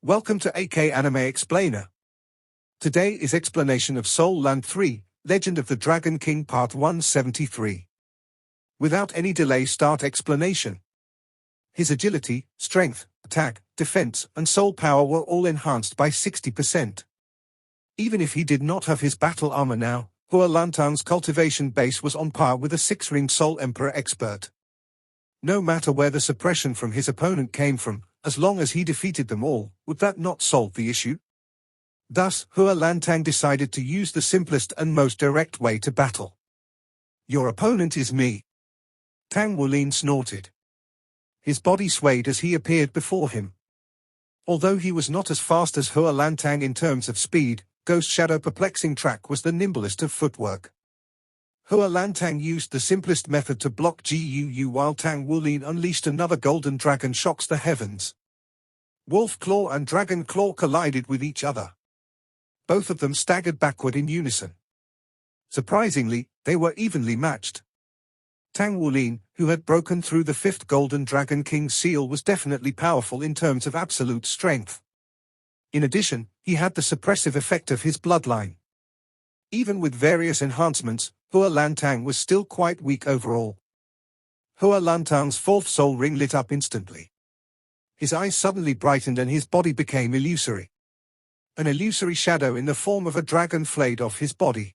Welcome to AK Anime Explainer. Today is explanation of Soul Land 3, Legend of the Dragon King Part 173. Without any delay, start explanation. His agility, strength, attack, defense, and soul power were all enhanced by 60%. Even if he did not have his battle armor now, Hua Lantang's cultivation base was on par with a 6-ring Soul Emperor expert. No matter where the suppression from his opponent came from, as long as he defeated them all, would that not solve the issue? Thus, Hua Lantang decided to use the simplest and most direct way to battle. Your opponent is me. Tang Wulin snorted. His body swayed as he appeared before him. Although he was not as fast as Hua Lantang in terms of speed, Ghost Shadow Perplexing Track was the nimblest of footwork. Hua Lantang used the simplest method to block Guu while Tang Wulin unleashed another Golden Dragon shocks the heavens. Wolf Claw and Dragon Claw collided with each other. Both of them staggered backward in unison. Surprisingly, they were evenly matched. Tang Wulin, who had broken through the 5th Golden Dragon King's seal, was definitely powerful in terms of absolute strength. In addition, he had the suppressive effect of his bloodline. Even with various enhancements, Hua Lantang was still quite weak overall. Hua Lantang's 4th soul ring lit up instantly. His eyes suddenly brightened and his body became illusory. An illusory shadow in the form of a dragon flayed off his body.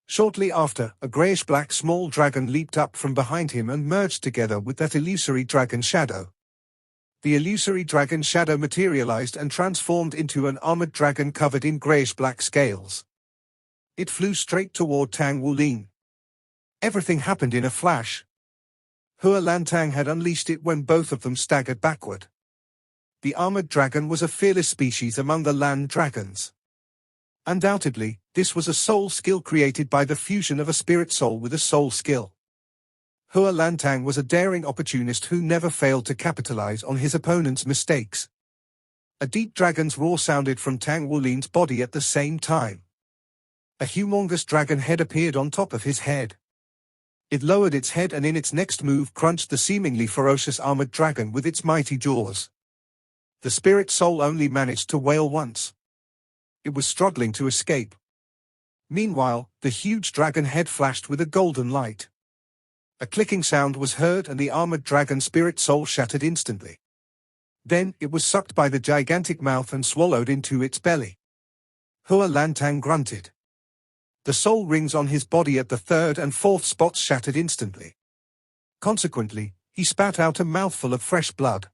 Shortly after, a greyish-black small dragon leaped up from behind him and merged together with that illusory dragon shadow. The illusory dragon shadow materialized and transformed into an armored dragon covered in greyish-black scales. It flew straight toward Tang Wulin. Everything happened in a flash. Hua Lantang had unleashed it when both of them staggered backward. The armored dragon was a fearless species among the land dragons. Undoubtedly, this was a soul skill created by the fusion of a spirit soul with a soul skill. Hua Lantang was a daring opportunist who never failed to capitalize on his opponent's mistakes. A deep dragon's roar sounded from Tang Wulin's body at the same time. A humongous dragon head appeared on top of his head. It lowered its head and in its next move crunched the seemingly ferocious armored dragon with its mighty jaws. The spirit soul only managed to wail once. It was struggling to escape. Meanwhile, the huge dragon head flashed with a golden light. A clicking sound was heard and the armored dragon spirit soul shattered instantly. Then, it was sucked by the gigantic mouth and swallowed into its belly. Hua Lantang grunted. The soul rings on his body at the 3rd and 4th spots shattered instantly. Consequently, he spat out a mouthful of fresh blood.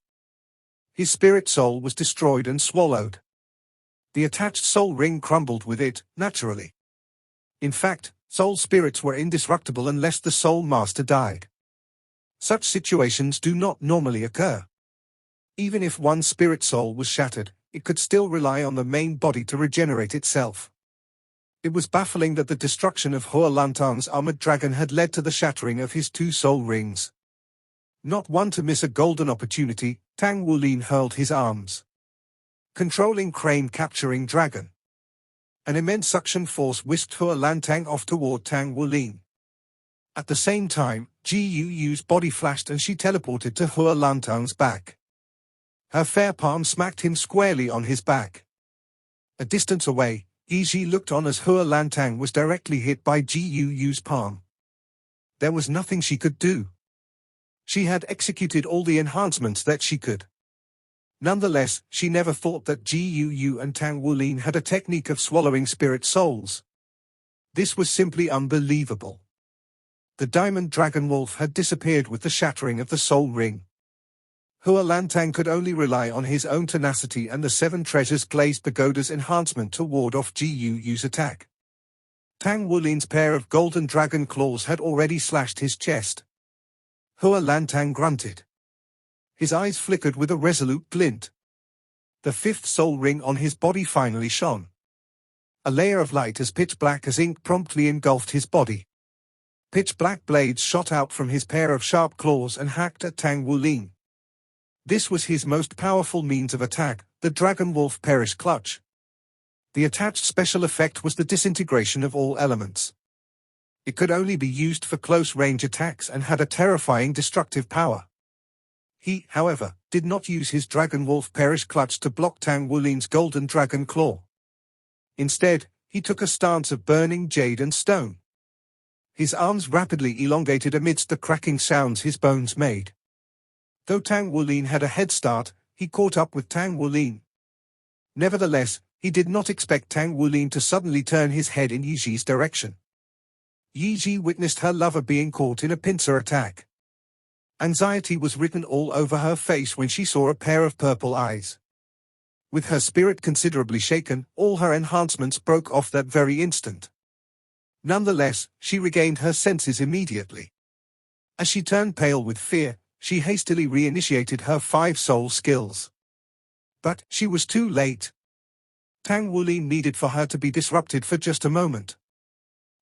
His spirit soul was destroyed and swallowed. The attached soul ring crumbled with it, naturally. In fact, soul spirits were indestructible unless the soul master died. Such situations do not normally occur. Even if one spirit soul was shattered, it could still rely on the main body to regenerate itself. It was baffling that the destruction of Hua Lantang's armored dragon had led to the shattering of his 2 soul rings. Not one to miss a golden opportunity, Tang Wulin hurled his arms. Controlling crane capturing dragon. An immense suction force whisked Hua Lantang off toward Tang Wulin. At the same time, Guu's body flashed and she teleported to Hua Lantang's back. Her fair palm smacked him squarely on his back. A distance away, Yi looked on as Hua Lantang was directly hit by Guu's palm. There was nothing she could do. She had executed all the enhancements that she could. Nonetheless, she never thought that Guu and Tang Wulin had a technique of swallowing spirit souls. This was simply unbelievable. The diamond dragon wolf had disappeared with the shattering of the soul ring. Hua Lantang could only rely on his own tenacity and the 7 treasures glazed pagoda's enhancement to ward off Guu's attack. Tang Wulin's pair of golden dragon claws had already slashed his chest. Hua Lantang grunted. His eyes flickered with a resolute glint. The 5th soul ring on his body finally shone. A layer of light as pitch black as ink promptly engulfed his body. Pitch black blades shot out from his pair of sharp claws and hacked at Tang Wulin. This was his most powerful means of attack, the Dragon Wolf Perish Clutch. The attached special effect was the disintegration of all elements. It could only be used for close-range attacks and had a terrifying destructive power. He, however, did not use his Dragon Wolf Perish Clutch to block Tang Wulin's Golden Dragon Claw. Instead, he took a stance of burning jade and stone. His arms rapidly elongated amidst the cracking sounds his bones made. Though Tang Wulin had a head start, he caught up with Tang Wulin. Nevertheless, he did not expect Tang Wulin to suddenly turn his head in Yiji's direction. Yiji witnessed her lover being caught in a pincer attack. Anxiety was written all over her face when she saw a pair of purple eyes. With her spirit considerably shaken, all her enhancements broke off that very instant. Nonetheless, she regained her senses immediately. As she turned pale with fear, she hastily reinitiated her 5 soul skills. But she was too late. Tang Wulin needed for her to be disrupted for just a moment.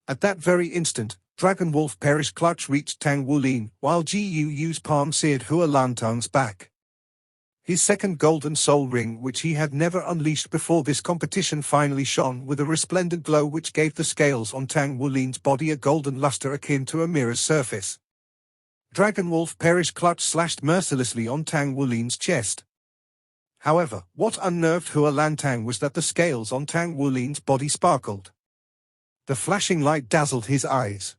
At that very instant, Dragon Wolf Perish Clutch reached Tang Wulin, while Jiu-Yu's palm seared Hua Lantang's back. His second golden soul ring, which he had never unleashed before this competition, finally shone with a resplendent glow which gave the scales on Tang Wulin's body a golden luster akin to a mirror's surface. Dragon Wolf Perish Clutch slashed mercilessly on Tang Wulin's chest. However, what unnerved Hua Lantang was that the scales on Tang Wulin's body sparkled. The flashing light dazzled his eyes.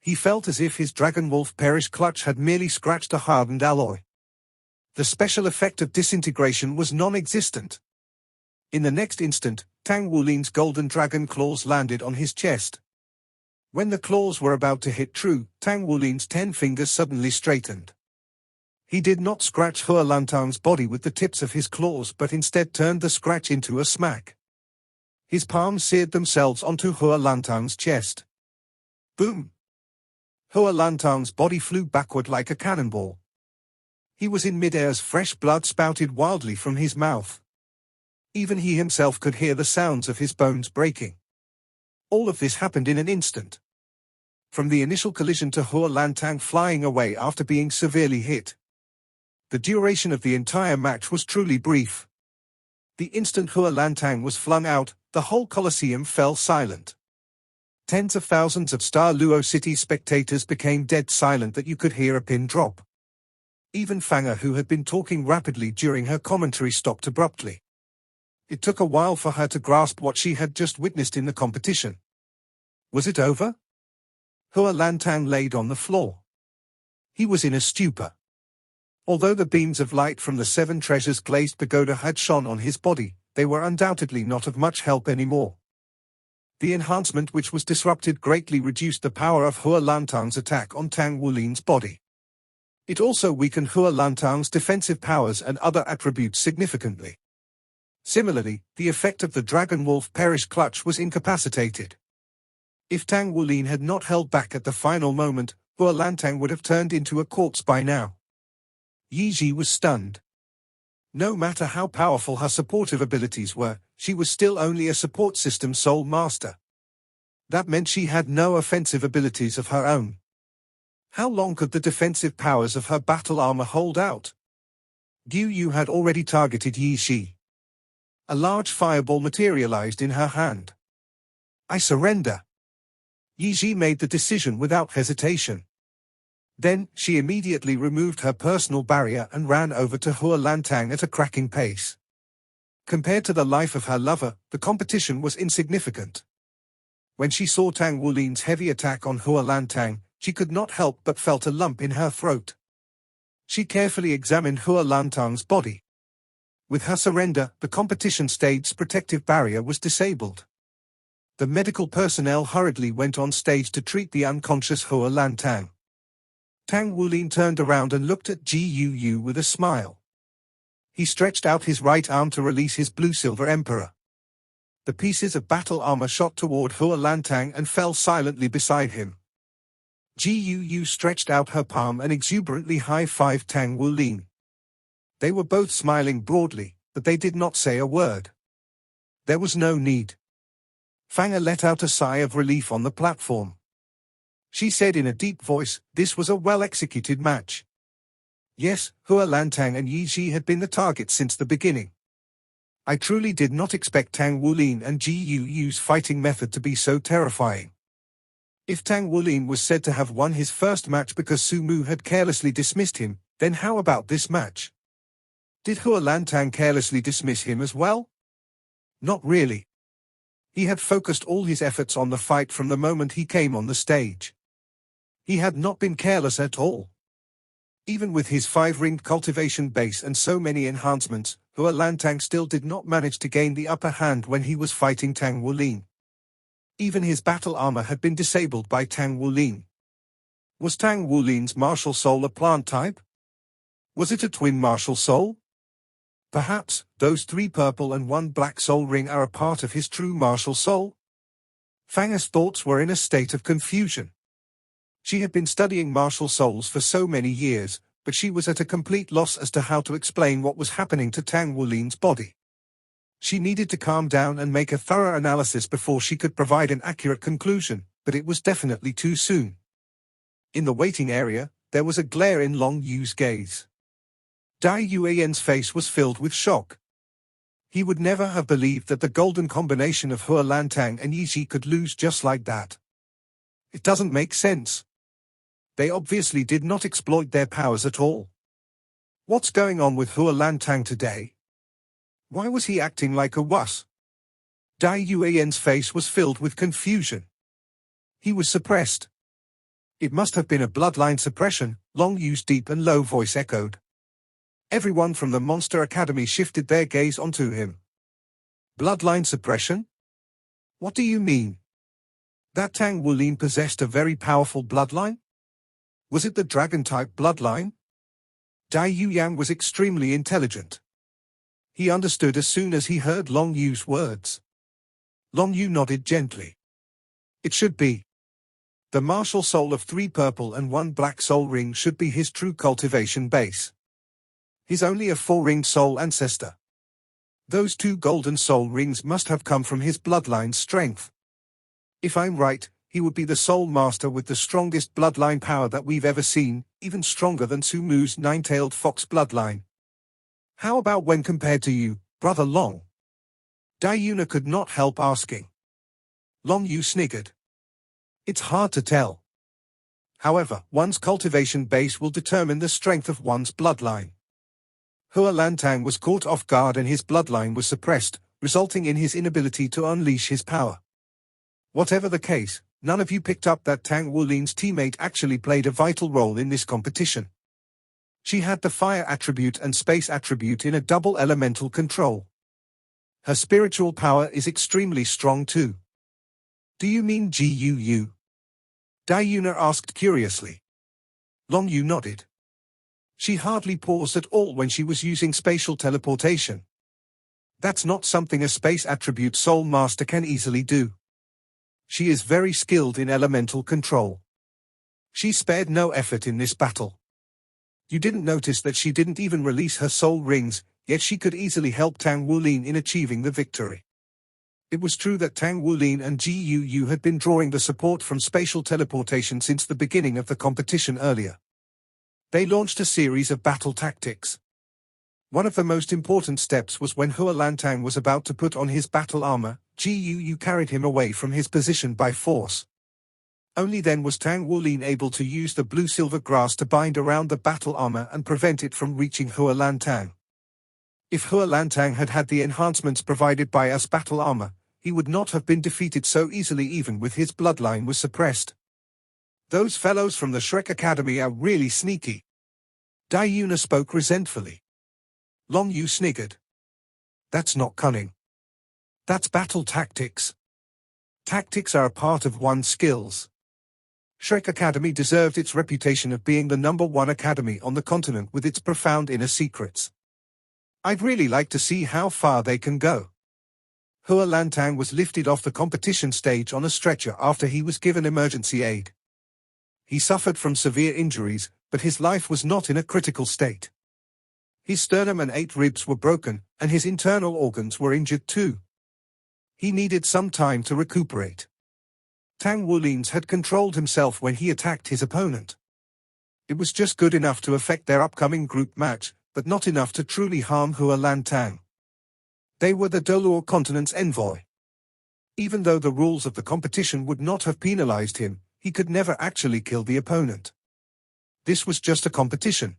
He felt as if his Dragon Wolf Perish Clutch had merely scratched a hardened alloy. The special effect of disintegration was non-existent. In the next instant, Tang Wulin's golden dragon claws landed on his chest. When the claws were about to hit true, Tang Wulin's 10 fingers suddenly straightened. He did not scratch Hua Lantang's body with the tips of his claws but instead turned the scratch into a smack. His palms seared themselves onto Hua Lantang's chest. Boom! Hua Lantang's body flew backward like a cannonball. He was in midair as fresh blood spouted wildly from his mouth. Even he himself could hear the sounds of his bones breaking. All of this happened in an instant. From the initial collision to Hua Lantang flying away after being severely hit. The duration of the entire match was truly brief. The instant Hua Lantang was flung out, the whole Colosseum fell silent. Tens of thousands of Star Luo City spectators became dead silent that you could hear a pin drop. Even Fanga, who had been talking rapidly during her commentary, stopped abruptly. It took a while for her to grasp what she had just witnessed in the competition. Was it over? Hua Lantang laid on the floor. He was in a stupor. Although the beams of light from the 7 treasures glazed pagoda had shone on his body, they were undoubtedly not of much help anymore. The enhancement which was disrupted greatly reduced the power of Hua Lantang's attack on Tang Wulin's body. It also weakened Hua Lantang's defensive powers and other attributes significantly. Similarly, the effect of the Dragon Wolf Perish Clutch was incapacitated. If Tang Wulin had not held back at the final moment, Hua Lantang would have turned into a corpse by now. Yiji was stunned. No matter how powerful her supportive abilities were, she was still only a support system soul master. That meant she had no offensive abilities of her own. How long could the defensive powers of her battle armor hold out? Yu had already targeted Yi Shi. A large fireball materialized in her hand. I surrender. Yi Shi made the decision without hesitation. Then, she immediately removed her personal barrier and ran over to Hua Lantang at a cracking pace. Compared to the life of her lover, the competition was insignificant. When she saw Tang Wulin's heavy attack on Hua Lantang, she could not help but felt a lump in her throat. She carefully examined Hua Lantang's body. With her surrender, the competition stage's protective barrier was disabled. The medical personnel hurriedly went on stage to treat the unconscious Hua Lantang. Tang Wulin turned around and looked at Jiu with a smile. He stretched out his right arm to release his blue-silver emperor. The pieces of battle armor shot toward Hua Lantang and fell silently beside him. Jiu stretched out her palm and exuberantly high-fived Tang Wulin. They were both smiling broadly, but they did not say a word. There was no need. Fanga let out a sigh of relief on the platform. She said in a deep voice, this was a well-executed match. Yes, Hua Lantang and Yi Ji had been the target since the beginning. I truly did not expect Tang Wulin and Jiu-Yu's fighting method to be so terrifying. If Tang Wulin was said to have won his first match because Su Mu had carelessly dismissed him, Then how about this match? Did Hua Lantang carelessly dismiss him as well? Not really. He had focused all his efforts on the fight from the moment he came on the stage. He had not been careless at all. Even with his 5-ringed cultivation base and so many enhancements, Hua Lantang still did not manage to gain the upper hand when he was fighting Tang Wulin. Even his battle armor had been disabled by Tang Wulin. Was Tang Wulin's martial soul a plant type? Was it a twin martial soul? Perhaps, those 3 purple and 1 black soul ring are a part of his true martial soul? Fanga's thoughts were in a state of confusion. She had been studying martial souls for so many years, but she was at a complete loss as to how to explain what was happening to Tang Wulin's body. She needed to calm down and make a thorough analysis before she could provide an accurate conclusion, but it was definitely too soon. In the waiting area, there was a glare in Long Yu's gaze. Dai Yuan's face was filled with shock. He would never have believed that the golden combination of Hua Lantang and Yi Ji could lose just like that. It doesn't make sense. They obviously did not exploit their powers at all. What's going on with Hua Lantang today? Why was he acting like a wuss? Dai Yuan's face was filled with confusion. He was suppressed. It must have been a bloodline suppression, Long Yu's deep and low voice echoed. Everyone from the Monster Academy shifted their gaze onto him. Bloodline suppression? What do you mean? That Tang Wulin possessed a very powerful bloodline? Was it the dragon-type bloodline? Dai Yuyan was extremely intelligent. He understood as soon as he heard Long Yu's words. Long Yu nodded gently. It should be. The martial soul of 3 purple and 1 black soul ring should be his true cultivation base. He's only a 4-ringed soul ancestor. Those 2 golden soul rings must have come from his bloodline's strength. If I'm right, he would be the soul master with the strongest bloodline power that we've ever seen, even stronger than Sumu's 9-tailed fox bloodline. How about when compared to you, Brother Long? Dai Yuna could not help asking. Long Yu sniggered. It's hard to tell. However, one's cultivation base will determine the strength of one's bloodline. Hua Lantang was caught off guard and his bloodline was suppressed, resulting in his inability to unleash his power. Whatever the case, none of you picked up that Tang Wulin's teammate actually played a vital role in this competition. She had the fire attribute and space attribute in a double elemental control. Her spiritual power is extremely strong too. Do you mean Guu? Dai Yuna asked curiously. Long Yu nodded. She hardly paused at all when she was using spatial teleportation. That's not something a space attribute soul master can easily do. She is very skilled in elemental control. She spared no effort in this battle. You didn't notice that she didn't even release her soul rings, yet she could easily help Tang Wulin in achieving the victory. It was true that Tang Wulin and Guu had been drawing the support from spatial teleportation since the beginning of the competition earlier. They launched a series of battle tactics. One of the most important steps was when Hua Lantang was about to put on his battle armor, Guu carried him away from his position by force. Only then was Tang Wulin able to use the blue-silver grass to bind around the battle armor and prevent it from reaching Hua Lantang. If Hua Lantang had had the enhancements provided by us battle armor, he would not have been defeated so easily even with his bloodline was suppressed. Those fellows from the Shrek Academy are really sneaky. Dai Yuna spoke resentfully. Long Yu sniggered. That's not cunning. That's battle tactics. Tactics are a part of one's skills. Shrek Academy deserved its reputation of being the #1 academy on the continent with its profound inner secrets. I'd really like to see how far they can go. Hua Lantang was lifted off the competition stage on a stretcher after he was given emergency aid. He suffered from severe injuries, but his life was not in a critical state. His sternum and 8 ribs were broken, and his internal organs were injured too. He needed some time to recuperate. Tang Wulin's had controlled himself when he attacked his opponent. It was just good enough to affect their upcoming group match, but not enough to truly harm Hua Lantang. They were the Dolor continent's envoy. Even though the rules of the competition would not have penalized him, he could never actually kill the opponent. This was just a competition.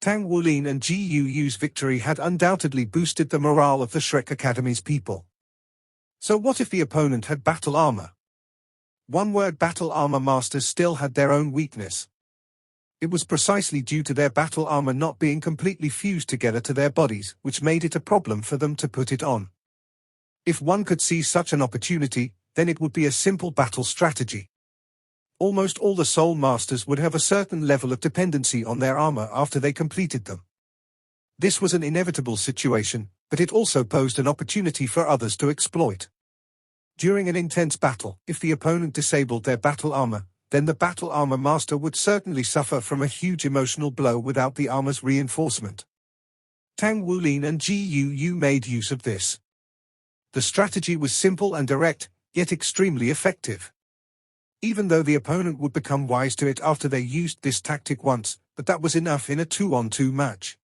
Tang Wulin and Ji Yu's victory had undoubtedly boosted the morale of the Shrek Academy's people. So what if the opponent had battle armor? One word: battle armor masters still had their own weakness. It was precisely due to their battle armor not being completely fused together to their bodies, which made it a problem for them to put it on. If one could see such an opportunity, then it would be a simple battle strategy. Almost all the Soul Masters would have a certain level of dependency on their armor after they completed them. This was an inevitable situation, but it also posed an opportunity for others to exploit. During an intense battle, if the opponent disabled their battle armor, then the battle armor master would certainly suffer from a huge emotional blow without the armor's reinforcement. Tang Wulin and Ji Yu made use of this. The strategy was simple and direct, yet extremely effective. Even though the opponent would become wise to it after they used this tactic once, but that was enough in a 2-on-2 match.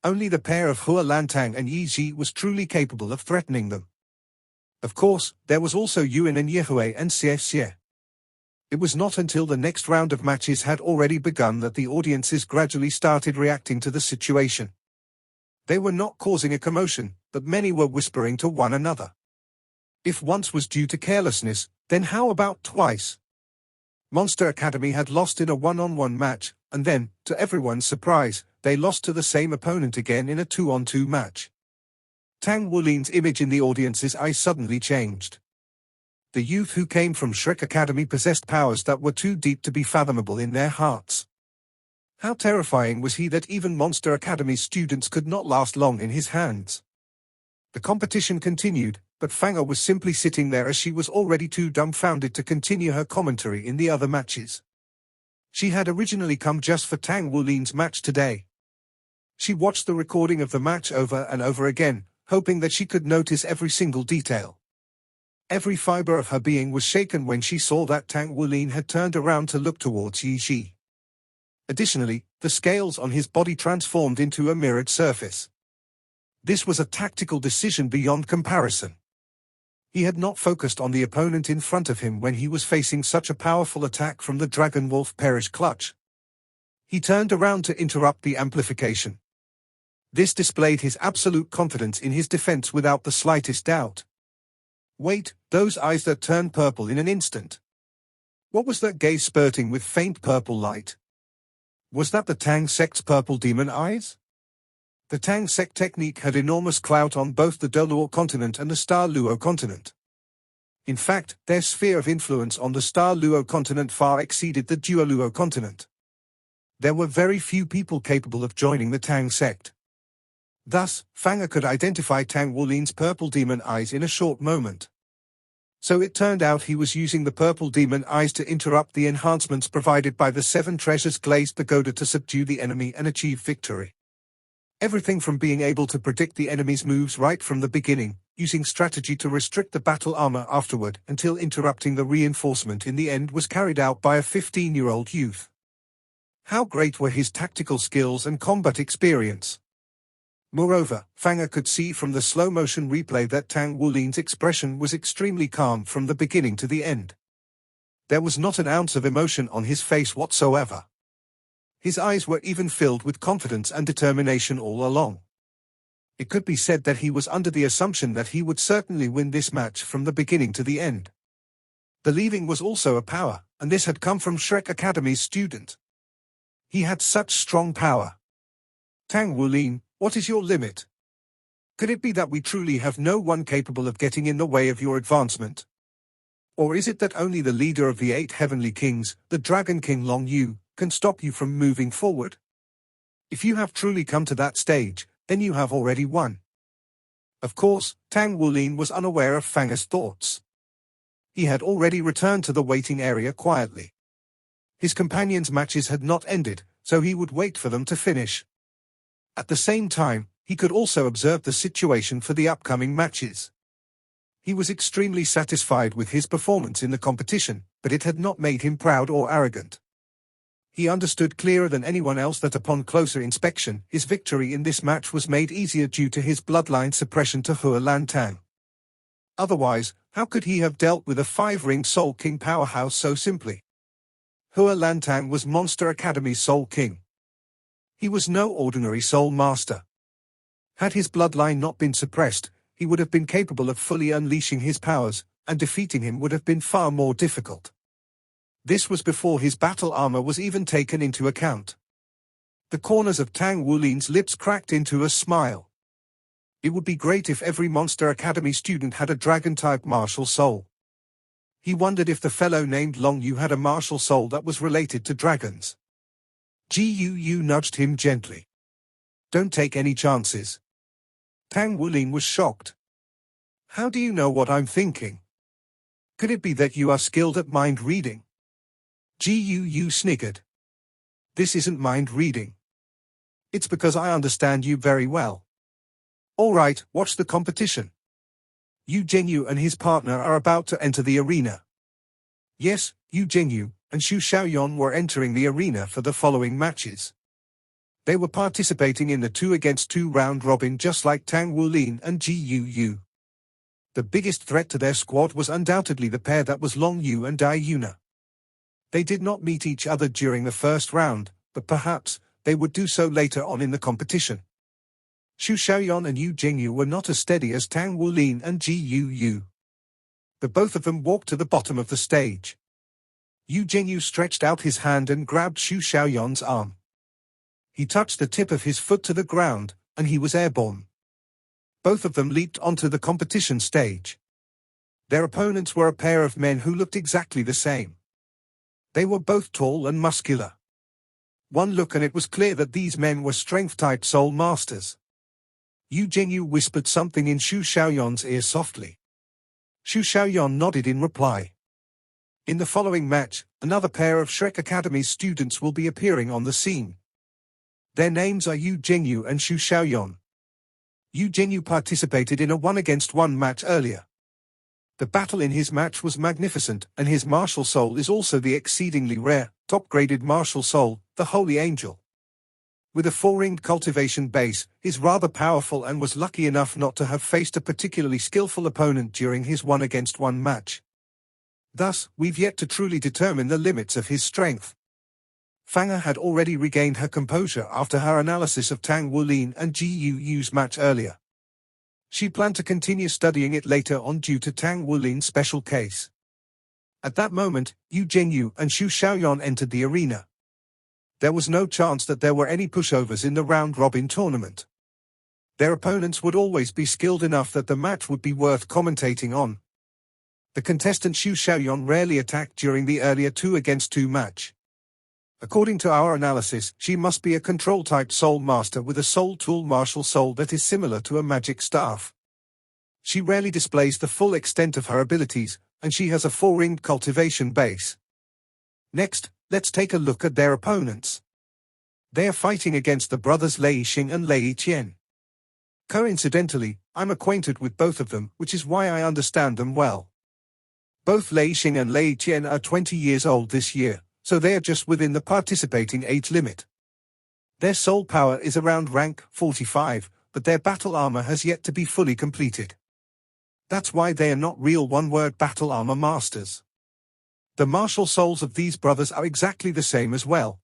Only the pair of Hua Lantang and Yi Ji was truly capable of threatening them. Of course, there was also Yuan and Yehui and Xie Xie. It was not until the next round of matches had already begun that the audiences gradually started reacting to the situation. They were not causing a commotion, but many were whispering to one another. If once was due to carelessness, then how about twice? Monster Academy had lost in a 1-on-1 match, and then, to everyone's surprise, they lost to the same opponent again in a 2-on-2 match. Tang Wulin's image in the audience's eyes suddenly changed. The youth who came from Shrek Academy possessed powers that were too deep to be fathomable in their hearts. How terrifying was he that even Monster Academy's students could not last long in his hands. The competition continued, but Fanga was simply sitting there as she was already too dumbfounded to continue her commentary in the other matches. She had originally come just for Tang Wulin's match today. She watched the recording of the match over and over again, hoping that she could notice every single detail. Every fiber of her being was shaken when she saw that Tang Wulin had turned around to look towards Yi Ji. Additionally, the scales on his body transformed into a mirrored surface. This was a tactical decision beyond comparison. He had not focused on the opponent in front of him when he was facing such a powerful attack from the Dragon Wolf Perish Clutch. He turned around to interrupt the amplification. This displayed his absolute confidence in his defense without the slightest doubt. Wait, those eyes that turned purple in an instant. What was that gaze spurting with faint purple light? Was that the Tang sect's purple demon eyes? The Tang sect technique had enormous clout on both the Doluo continent and the Star Luo continent. In fact, their sphere of influence on the Star Luo continent far exceeded the Duoluo continent. There were very few people capable of joining the Tang sect. Thus, Fanga could identify Tang Wulin's purple demon eyes in a short moment. So it turned out he was using the purple demon eyes to interrupt the enhancements provided by the 7 treasures glazed pagoda to subdue the enemy and achieve victory. Everything from being able to predict the enemy's moves right from the beginning, using strategy to restrict the battle armor afterward, until interrupting the reinforcement in the end was carried out by a 15-year-old youth. How great were his tactical skills and combat experience! Moreover, Fanga could see from the slow-motion replay that Tang Wulin's expression was extremely calm from the beginning to the end. There was not an ounce of emotion on his face whatsoever. His eyes were even filled with confidence and determination all along. It could be said that he was under the assumption that he would certainly win this match from the beginning to the end. Believing was also a power, and this had come from Shrek Academy's student. He had such strong power. Tang Wulin, what is your limit? Could it be that we truly have no one capable of getting in the way of your advancement? Or is it that only the leader of the 8 heavenly kings, the Dragon King Long Yu, can stop you from moving forward? If you have truly come to that stage, then you have already won. Of course, Tang Wulin was unaware of Fanga's thoughts. He had already returned to the waiting area quietly. His companions' matches had not ended, so he would wait for them to finish. At the same time, he could also observe the situation for the upcoming matches. He was extremely satisfied with his performance in the competition, but it had not made him proud or arrogant. He understood clearer than anyone else that upon closer inspection, his victory in this match was made easier due to his bloodline suppression to Hua Lantang. Otherwise, how could he have dealt with a 5-ring Soul King powerhouse so simply? Hua Lantang was Monster Academy's Soul King. He was no ordinary soul master. Had his bloodline not been suppressed, he would have been capable of fully unleashing his powers, and defeating him would have been far more difficult. This was before his battle armor was even taken into account. The corners of Tang Wulin's lips cracked into a smile. It would be great if every Monster Academy student had a dragon-type martial soul. He wondered if the fellow named Long Yu had a martial soul that was related to dragons. Yu nudged him gently. Don't take any chances. Tang Wulin was shocked. How do you know what I'm thinking? Could it be that you are skilled at mind reading? Yu sniggered. This isn't mind reading. It's because I understand you very well. All right, watch the competition. Yu Jingyu and his partner are about to enter the arena. Yes, Yu Jingyu and Xu Xiaoyan were entering the arena for the following matches. They were participating in the 2-against-2 round robin just like Tang Wulin and Yu. The biggest threat to their squad was undoubtedly the pair that was Long Yu and Dai Yuna. They did not meet each other during the first round, but perhaps they would do so later on in the competition. Xu Xiaoyan and Yu Jingyu were not as steady as Tang Wulin and Yu. But both of them walked to the bottom of the stage. Yu Jingyu stretched out his hand and grabbed Xu Xiaoyan's arm. He touched the tip of his foot to the ground, and he was airborne. Both of them leaped onto the competition stage. Their opponents were a pair of men who looked exactly the same. They were both tall and muscular. One look and it was clear that these men were strength-type soul masters. Yu Jingyu whispered something in Xu Xiaoyan's ear softly. Xu Xiaoyan nodded in reply. In the following match, another pair of Shrek Academy's students will be appearing on the scene. Their names are Yu Jingyu and Xu Xiaoyan. Yu Jingyu participated in a 1-against-1 match earlier. The battle in his match was magnificent, and his martial soul is also the exceedingly rare, top-graded martial soul, the Holy Angel. With a 4-ringed cultivation base, he's rather powerful and was lucky enough not to have faced a particularly skillful opponent during his 1-against-1 match. Thus, we've yet to truly determine the limits of his strength. Fanga had already regained her composure after her analysis of Tang Wulin and Yu's match earlier. She planned to continue studying it later on due to Tang Wulin's special case. At that moment, Yu Jingyu and Xu Xiaoyan entered the arena. There was no chance that there were any pushovers in the round-robin tournament. Their opponents would always be skilled enough that the match would be worth commentating on. The contestant Xu Xiaoyan rarely attacked during the earlier 2-against-2 match. According to our analysis, she must be a control-type soul master with a soul tool martial soul that is similar to a magic staff. She rarely displays the full extent of her abilities, and she has a 4-ringed cultivation base. Next, let's take a look at their opponents. They are fighting against the brothers Lei Xing and Lei Qian. Coincidentally, I'm acquainted with both of them, which is why I understand them well. Both Lei Xing and Lei Qian are 20 years old this year, so they are just within the participating age limit. Their soul power is around rank 45, but their battle armor has yet to be fully completed. That's why they are not real one-word battle armor masters. The martial souls of these brothers are exactly the same as well.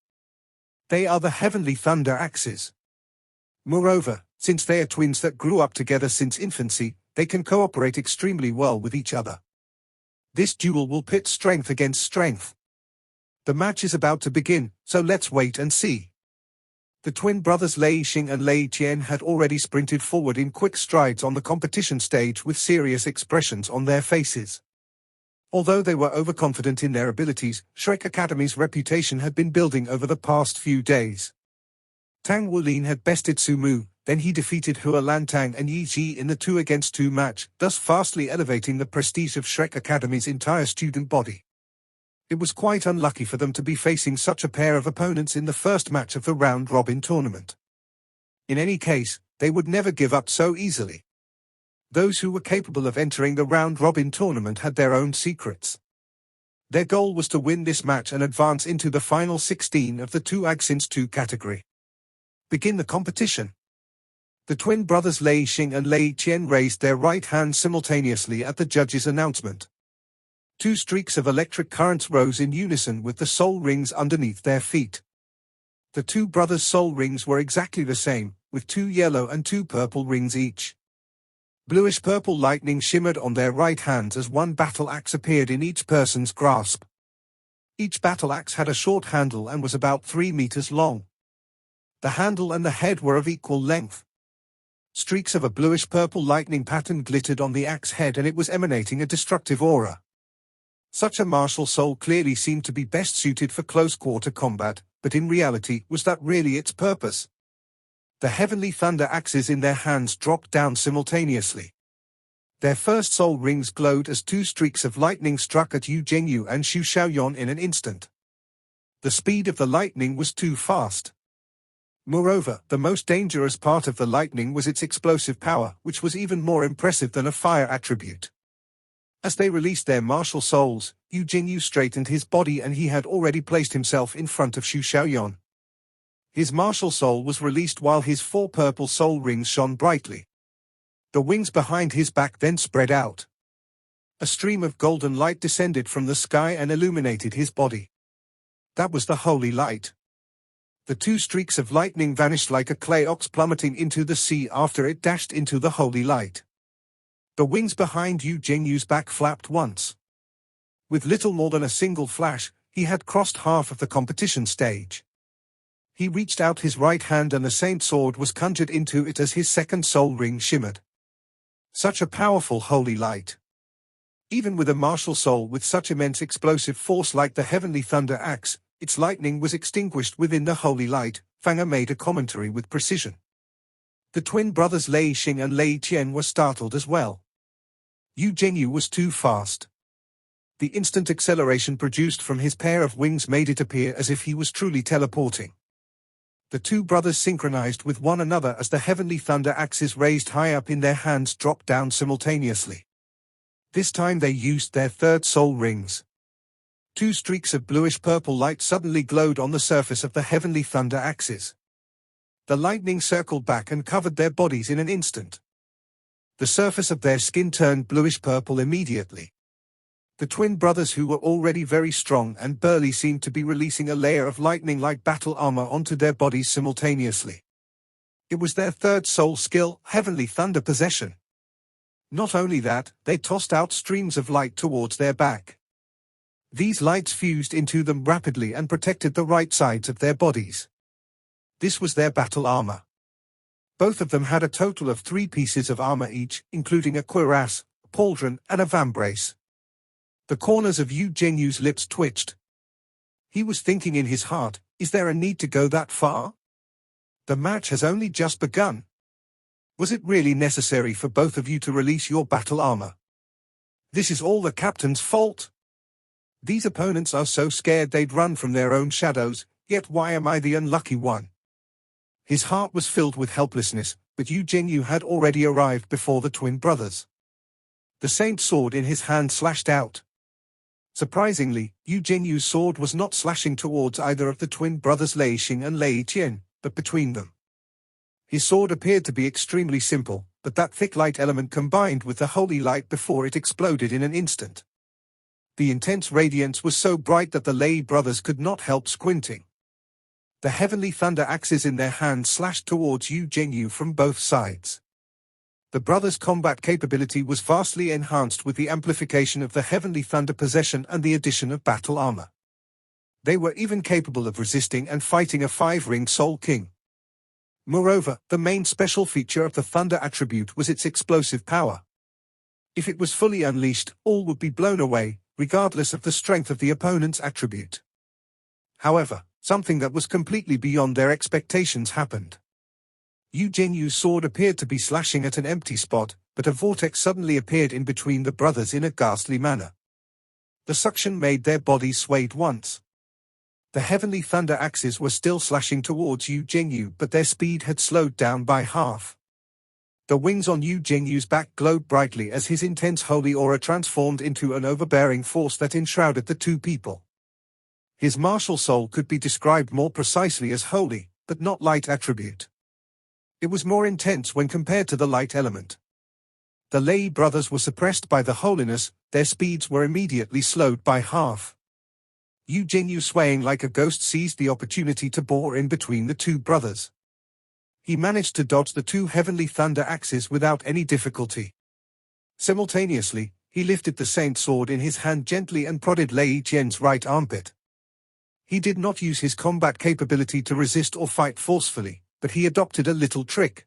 They are the heavenly thunder axes. Moreover, since they are twins that grew up together since infancy, they can cooperate extremely well with each other. This duel will pit strength against strength. The match is about to begin, so let's wait and see. The twin brothers Lei Xing and Lei Qian had already sprinted forward in quick strides on the competition stage with serious expressions on their faces. Although they were overconfident in their abilities, Shrek Academy's reputation had been building over the past few days. Tang Wulin had bested Su Mu, then he defeated Hua Lantang and Yi Ji in the 2-against-2 match, thus vastly elevating the prestige of Shrek Academy's entire student body. It was quite unlucky for them to be facing such a pair of opponents in the first match of the round-robin tournament. In any case, they would never give up so easily. Those who were capable of entering the round-robin tournament had their own secrets. Their goal was to win this match and advance into the final 16 of the 2-against-2 category. Begin the competition. The twin brothers Lei Xing and Lei Qian raised their right hands simultaneously at the judge's announcement. 2 streaks of electric currents rose in unison with the soul rings underneath their feet. The two brothers' soul rings were exactly the same, with 2 yellow and 2 purple rings each. Bluish-purple lightning shimmered on their right hands as one battle axe appeared in each person's grasp. Each battle axe had a short handle and was about 3 meters long. The handle and the head were of equal length. Streaks of a bluish-purple lightning pattern glittered on the axe head and it was emanating a destructive aura. Such a martial soul clearly seemed to be best suited for close-quarter combat, but in reality, was that really its purpose? The heavenly thunder axes in their hands dropped down simultaneously. Their first soul rings glowed as 2 streaks of lightning struck at Yu Jingyu and Xu Xiaoyan in an instant. The speed of the lightning was too fast. Moreover, the most dangerous part of the lightning was its explosive power, which was even more impressive than a fire attribute. As they released their martial souls, Yu Jingyu straightened his body and he had already placed himself in front of Xu Xiaoyan. His martial soul was released while his 4 purple soul rings shone brightly. The wings behind his back then spread out. A stream of golden light descended from the sky and illuminated his body. That was the holy light. The 2 streaks of lightning vanished like a clay ox plummeting into the sea after it dashed into the holy light. The wings behind Yu Jingyu's back flapped once. With little more than a single flash, he had crossed half of the competition stage. He reached out his right hand and the saint sword was conjured into it as his second soul ring shimmered. Such a powerful holy light. Even with a martial soul with such immense explosive force like the heavenly thunder axe, its lightning was extinguished within the holy light. Fanga made a commentary with precision. The twin brothers Lei Xing and Lei Qian were startled as well. Yu Jingyu was too fast. The instant acceleration produced from his pair of wings made it appear as if he was truly teleporting. The 2 brothers synchronized with one another as the heavenly thunder axes raised high up in their hands dropped down simultaneously. This time they used their 3rd soul rings. 2 streaks of bluish-purple light suddenly glowed on the surface of the heavenly thunder axes. The lightning circled back and covered their bodies in an instant. The surface of their skin turned bluish-purple immediately. The twin brothers, who were already very strong and burly, seemed to be releasing a layer of lightning-like battle armor onto their bodies simultaneously. It was their 3rd soul skill, heavenly thunder possession. Not only that, they tossed out streams of light towards their back. These lights fused into them rapidly and protected the right sides of their bodies. This was their battle armor. Both of them had a total of 3 pieces of armor each, including a cuirass, a pauldron, and a vambrace. The corners of Yu Jingyu's lips twitched. He was thinking in his heart, is there a need to go that far? The match has only just begun. Was it really necessary for both of you to release your battle armor? This is all the captain's fault. These opponents are so scared they'd run from their own shadows, yet why am I the unlucky one? His heart was filled with helplessness, but Yu Jingyu had already arrived before the twin brothers. The saint sword in his hand slashed out. Surprisingly, Yu Jingyu's sword was not slashing towards either of the twin brothers Lei Xing and Lei Qian, but between them. His sword appeared to be extremely simple, but that thick light element combined with the holy light before it exploded in an instant. The intense radiance was so bright that the Lei brothers could not help squinting. The heavenly thunder axes in their hands slashed towards Yu Jingyu from both sides. The brothers' combat capability was vastly enhanced with the amplification of the heavenly thunder possession and the addition of battle armor. They were even capable of resisting and fighting a 5-ringed Soul King. Moreover, the main special feature of the thunder attribute was its explosive power. If it was fully unleashed, all would be blown away, regardless of the strength of the opponent's attribute. However, something that was completely beyond their expectations happened. Yu Jingyu's sword appeared to be slashing at an empty spot, but a vortex suddenly appeared in between the brothers in a ghastly manner. The suction made their bodies sway once. The heavenly thunder axes were still slashing towards Yu Jingyu, but their speed had slowed down by half. The wings on Yu Jingyu's back glowed brightly as his intense holy aura transformed into an overbearing force that enshrouded the 2 people. His martial soul could be described more precisely as holy, but not light attribute. It was more intense when compared to the light element. The Lei brothers were suppressed by the holiness, their speeds were immediately slowed by half. Yu Jingyu, swaying like a ghost, seized the opportunity to bore in between the two brothers. He managed to dodge the two heavenly thunder axes without any difficulty. Simultaneously, he lifted the Saint Sword in his hand gently and prodded Lei Qian's right armpit. He did not use his combat capability to resist or fight forcefully, but he adopted a little trick.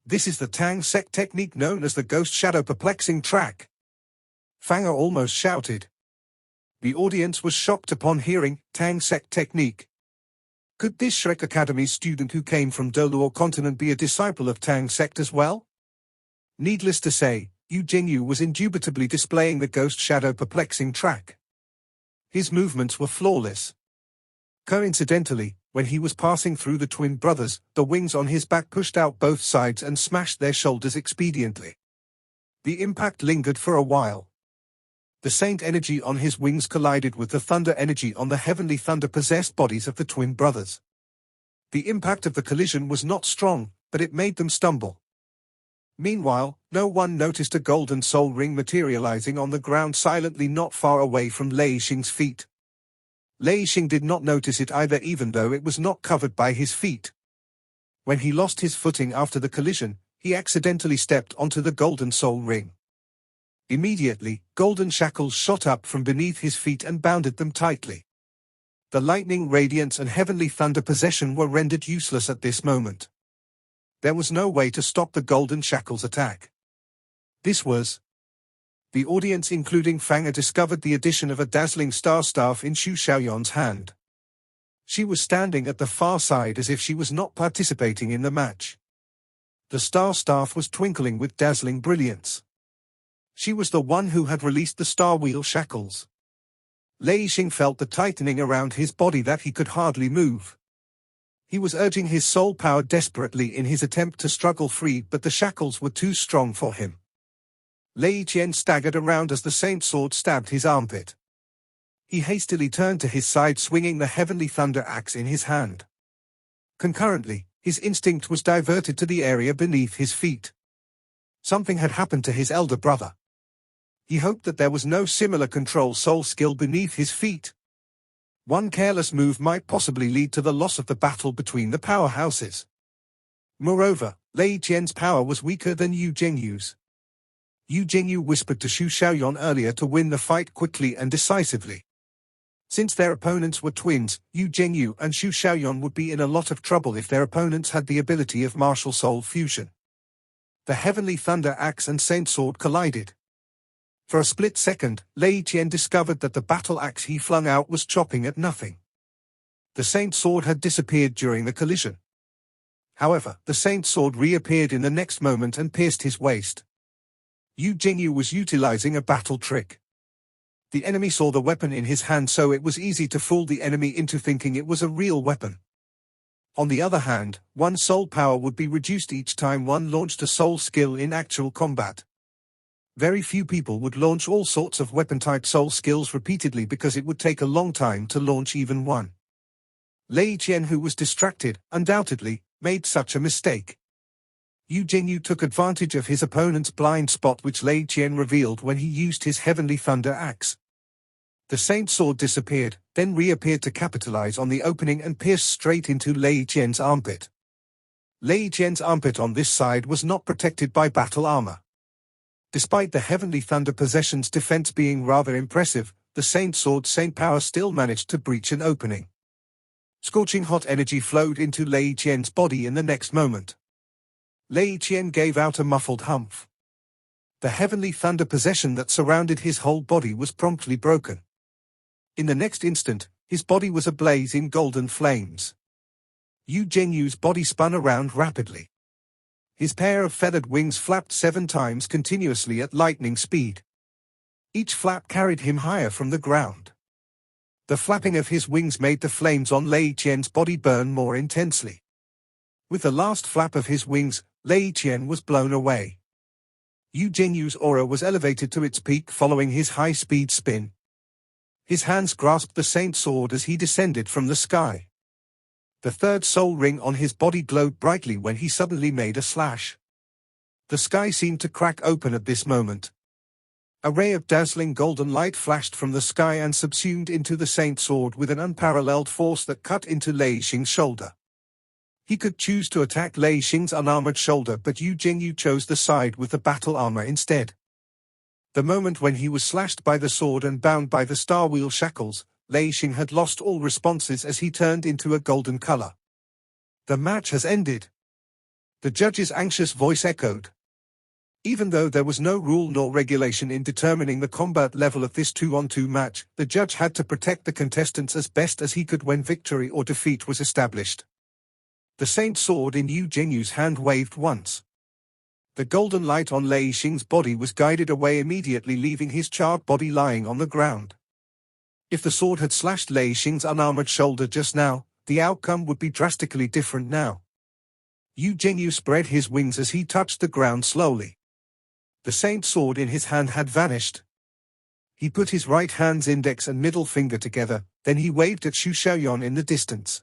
This is the Tang San technique known as the Ghost Shadow Perplexing Track. Fanger almost shouted. The audience was shocked upon hearing Tang San technique. Could this Shrek Academy student who came from Doluo continent be a disciple of Tang San as well? Needless to say, Yu Jingyu was indubitably displaying the Ghost Shadow Perplexing Track. His movements were flawless. Coincidentally, when he was passing through the twin brothers, the wings on his back pushed out both sides and smashed their shoulders expediently. The impact lingered for a while. The Saint energy on his wings collided with the thunder energy on the heavenly thunder-possessed bodies of the twin brothers. The impact of the collision was not strong, but it made them stumble. Meanwhile, no one noticed a golden soul ring materializing on the ground silently not far away from Lei Xing's feet. Lei Xing did not notice it either, even though it was not covered by his feet. When he lost his footing after the collision, he accidentally stepped onto the golden soul ring. Immediately, golden shackles shot up from beneath his feet and bounded them tightly. The lightning radiance and heavenly thunder possession were rendered useless at this moment. There was no way to stop the golden shackles attack. This was... The audience, including Fanger, discovered the addition of a dazzling star staff in Xu Xiaoyuan's hand. She was standing at the far side as if she was not participating in the match. The star staff was twinkling with dazzling brilliance. She was the one who had released the star wheel shackles. Lei Xing felt the tightening around his body that he could hardly move. He was urging his soul power desperately in his attempt to struggle free, but the shackles were too strong for him. Lei Qian staggered around as the Saint Sword stabbed his armpit. He hastily turned to his side, swinging the heavenly thunder axe in his hand. Concurrently, his instinct was diverted to the area beneath his feet. Something had happened to his elder brother. He hoped that there was no similar control soul skill beneath his feet. One careless move might possibly lead to the loss of the battle between the powerhouses. Moreover, Lei Qian's power was weaker than Yu Jingyu's. Yu Jingyu whispered to Xu Xiaoyuan earlier to win the fight quickly and decisively. Since their opponents were twins, Yu Jingyu and Xu Xiaoyuan would be in a lot of trouble if their opponents had the ability of martial soul fusion. The heavenly thunder axe and Saint Sword collided. For a split second, Lei Qian discovered that the battle axe he flung out was chopping at nothing. The Saint Sword had disappeared during the collision. However, the Saint Sword reappeared in the next moment and pierced his waist. Yu Jingyu was utilizing a battle trick. The enemy saw the weapon in his hand, so it was easy to fool the enemy into thinking it was a real weapon. On the other hand, one's soul power would be reduced each time one launched a soul skill in actual combat. Very few people would launch all sorts of weapon-type soul skills repeatedly because it would take a long time to launch even one. Lei Qian, who was distracted, undoubtedly, made such a mistake. Yu Jingyu took advantage of his opponent's blind spot, which Lei Qian revealed when he used his heavenly thunder axe. The Saint Sword disappeared, then reappeared to capitalize on the opening and pierced straight into Lei Qian's armpit. Lei Qian's armpit on this side was not protected by battle armor. Despite the heavenly thunder possession's defense being rather impressive, the Saint Sword's Saint power still managed to breach an opening. Scorching hot energy flowed into Lei Qian's body in the next moment. Lei Qian gave out a muffled humph. The heavenly thunder possession that surrounded his whole body was promptly broken. In the next instant, his body was ablaze in golden flames. Yu Jingyu's body spun around rapidly. His pair of feathered wings flapped 7 times continuously at lightning speed. Each flap carried him higher from the ground. The flapping of his wings made the flames on Lei Qian's body burn more intensely. With the last flap of his wings, Lei Qian was blown away. Yu Jingyu's aura was elevated to its peak following his high-speed spin. His hands grasped the Saint Sword as he descended from the sky. The third soul ring on his body glowed brightly when he suddenly made a slash. The sky seemed to crack open at this moment. A ray of dazzling golden light flashed from the sky and subsumed into the Saint Sword with an unparalleled force that cut into Lei Xing's shoulder. He could choose to attack Lei Xing's unarmored shoulder, but Yu Jingyu chose the side with the battle armor instead. The moment when he was slashed by the sword and bound by the star wheel shackles, Lei Xing had lost all responses as he turned into a golden color. The match has ended. The judge's anxious voice echoed. Even though there was no rule nor regulation in determining the combat level of this 2-on-2 match, the judge had to protect the contestants as best as he could when victory or defeat was established. The Saint Sword in Yu Jingyu's hand waved once. The golden light on Lei Xing's body was guided away immediately, leaving his charred body lying on the ground. If the sword had slashed Lei Xing's unarmored shoulder just now, the outcome would be drastically different now. Yu Jingyu spread his wings as he touched the ground slowly. The Saint Sword in his hand had vanished. He put his right hand's index and middle finger together, then he waved at Xu Xiaoyan in the distance.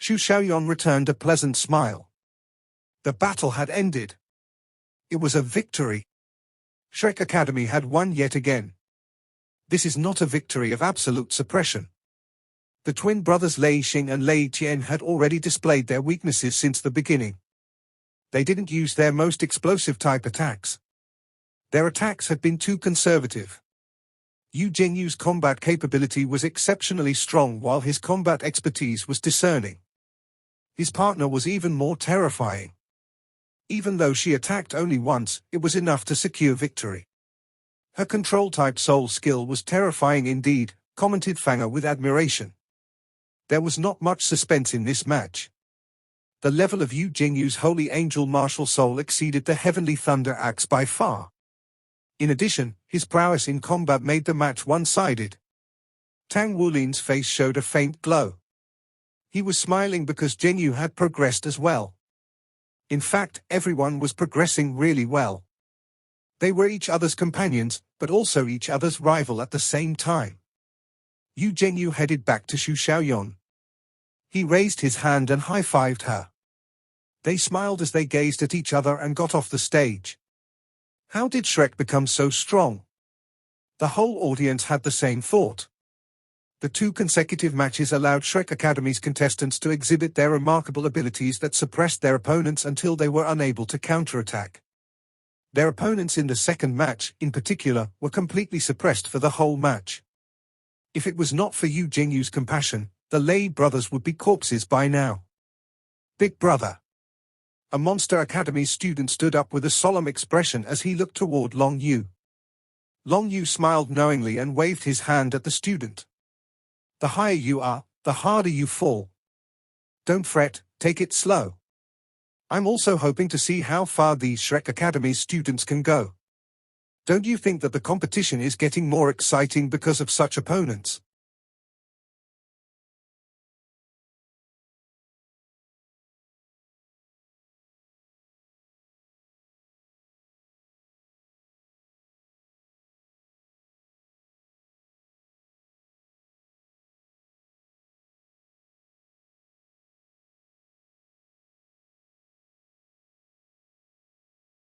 Xu Xiaoyan returned a pleasant smile. The battle had ended. It was a victory. Shrek Academy had won yet again. This is not a victory of absolute suppression. The twin brothers Lei Xing and Lei Qian had already displayed their weaknesses since the beginning. They didn't use their most explosive type attacks. Their attacks had been too conservative. Yu Jingyu's combat capability was exceptionally strong while his combat expertise was discerning. His partner was even more terrifying. Even though she attacked only once, it was enough to secure victory. Her control-type soul skill was terrifying indeed, commented Fanger with admiration. There was not much suspense in this match. The level of Yu Jingyu's holy angel martial soul exceeded the heavenly thunder axe by far. In addition, his prowess in combat made the match one-sided. Tang Wulin's face showed a faint glow. He was smiling because Jinyu had progressed as well. In fact, everyone was progressing really well. They were each other's companions, but also each other's rival at the same time. Yu Jinyu headed back to Xu Xiaoyan. He raised his hand and high-fived her. They smiled as they gazed at each other and got off the stage. How did Shrek become so strong? The whole audience had the same thought. The 2 consecutive matches allowed Shrek Academy's contestants to exhibit their remarkable abilities that suppressed their opponents until they were unable to counterattack. Their opponents in the second match, in particular, were completely suppressed for the whole match. If it was not for Yu Jingyu's compassion, the Lei brothers would be corpses by now. Big brother. A Monster Academy student stood up with a solemn expression as he looked toward Long Yu. Long Yu smiled knowingly and waved his hand at the student. The higher you are, the harder you fall. Don't fret, take it slow. I'm also hoping to see how far these Shrek Academy students can go. Don't you think that the competition is getting more exciting because of such opponents?